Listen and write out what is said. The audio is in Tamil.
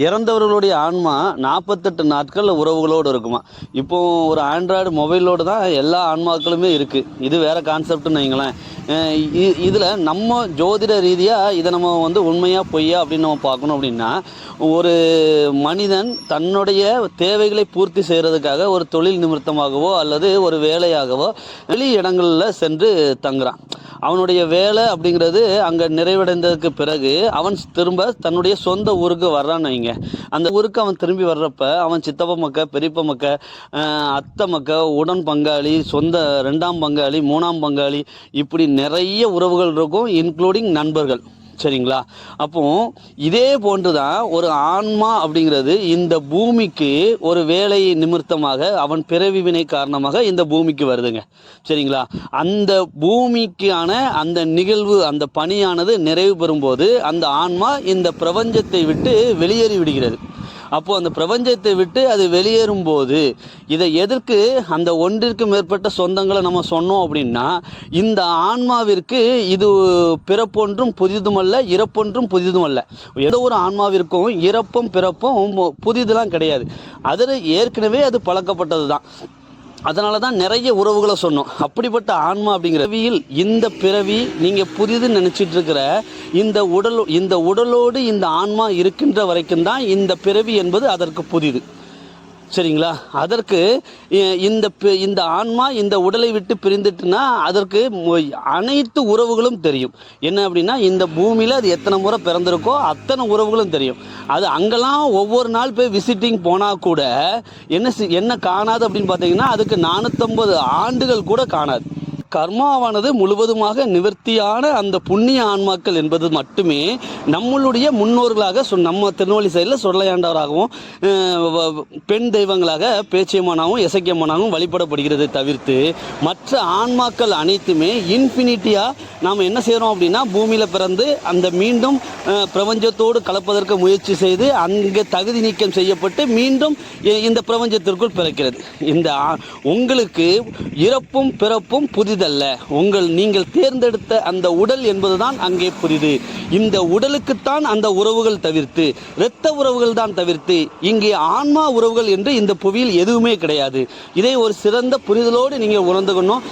இறந்தவர்களுடைய ஆன்மா 48 நாட்கள் உறவுகளோடு இருக்குமா. இப்போ ஒரு ஆண்ட்ராய்டு மொபைலோடு தான் எல்லா ஆன்மாக்களுமே இருக்குது. இது வேறு கான்செப்ட்னு வைங்களேன். இதில் நம்ம ஜோதிட ரீதியாக இதை நம்ம வந்து உண்மையாக பொய்யா அப்படின்னு நம்ம பார்க்கணும் அப்படின்னா, ஒரு மனிதன் தன்னுடைய தேவைகளை பூர்த்தி செய்கிறதுக்காக ஒரு தொழில் நிமித்தமாகவோ அல்லது ஒரு வேலையாகவோ வெளி இடங்களில் சென்று தங்குறான். அவனுடைய வேலை அப்படிங்கிறது அங்கே நிறைவடைந்ததுக்கு பிறகு அவன் திரும்ப தன்னுடைய சொந்த ஊருக்கு வர்றான்னு வைங்க. அந்த ஊருக்கு அவன் திரும்பி வர்றப்ப அவன் சித்தப்ப மக்க, பெரியப்ப மக்க, அத்தை மக்க, உடன் பங்காளி, சொந்த 2ஆம் பங்காளி, 3ஆம் பங்காளி, இப்படி நிறைய உறவுகள் இருக்கும், இன்க்ளூடிங் நண்பர்கள். சரிங்களா? அப்போ இதே போன்று தான் ஒரு ஆன்மா அப்படிங்கிறது இந்த பூமிக்கு ஒரு வேலை நிமித்தமாக அவன் பிறவி வினை காரணமாக இந்த பூமிக்கு வருதுங்க. சரிங்களா? அந்த பூமிக்கான அந்த நிகழ்வு, அந்த பணியானது நிறைவு பெறும்போது அந்த ஆன்மா இந்த பிரபஞ்சத்தை விட்டு வெளியேறி விடுகிறது. அப்போது அந்த பிரபஞ்சத்தை விட்டு அது வெளியேறும்போது இதை எதற்கு அந்த ஒன்றிற்கு மேற்பட்ட சொந்தங்களை நம்ம சொன்னோம் அப்படின்னா, இந்த ஆன்மாவிற்கு இது பிறப்பொன்றும் புதிதுமல்ல, இறப்பொன்றும் புதிதுமல்ல. ஏதோ ஒரு ஆன்மாவிற்கும் இறப்பும் பிறப்பும் புதிதெல்லாம் கிடையாது. அதில் ஏற்கனவே அது பழக்கப்பட்டது தான். அதனால தான் நிறைய உறவுகளை சொன்னோம். அப்படிப்பட்ட ஆன்மா அப்படிங்கிற பிறவியில் இந்த பிறவி நீங்கள் புதிதுன்னு நினச்சிட்டு இருக்கிற இந்த உடலோடு இந்த ஆன்மா இருக்கின்ற வரைக்கும் தான் இந்த பிறவி என்பது அதற்கு புதிது. சரிங்களா? அதற்கு இந்த ஆன்மா இந்த உடலை விட்டு பிரிந்துட்டுனா அதற்கு அனைத்து உறவுகளும் தெரியும். என்ன அப்படின்னா, இந்த பூமியில் அது எத்தனை முறை பிறந்திருக்கோ அத்தனை உறவுகளும் தெரியும். அது அங்கெல்லாம் ஒவ்வொரு நாள் போய் விசிட்டிங் போனால் கூட என்ன காணாது அப்படின்னு பார்த்தீங்கன்னா, அதுக்கு 450 ஆண்டுகள் கூட காணாது. கர்மாவானது முழுவதுமாக நிவர்த்தியான அந்த புண்ணிய ஆன்மாக்கள் என்பது மட்டுமே நம்மளுடைய முன்னோர்களாக நம்ம திருநெல்வேலி சைடில் சொர்லையாண்டவராகவும் பெண் தெய்வங்களாக பேச்சியம்மனாகவும் இசக்கியம்மனாகவும் வழிபடப்படுகிறது. தவிர்த்து மற்ற ஆன்மாக்கள் அனைத்துமே இன்ஃபினிட்டியாக நாம் என்ன செய்கிறோம் அப்படின்னா, பூமியில் பிறந்து அந்த மீண்டும் பிரபஞ்சத்தோடு கலப்பதற்கு முயற்சி செய்து அங்கே தகுதி நீக்கம் செய்யப்பட்டு மீண்டும் இந்த பிரபஞ்சத்திற்குள் பிறக்கிறது. உங்களுக்கு இறப்பும் பிறப்பும் புதிதல்ல. நீங்கள் தேர்ந்தெடுத்த அந்த உடல் என்பதுதான் அங்கே புரியுது. இந்த உடலுக்குத்தான் அந்த உறவுகள் தவிர்த்து, இரத்த உறவுகள் தான் தவிர்த்து, இங்கே ஆன்மா உறவுகள் என்று இந்த புவியில் எதுவுமே கிடையாது. இதை ஒரு சிறந்த புரிதலோடு நீங்கள் உணர்ந்துக்கணும்.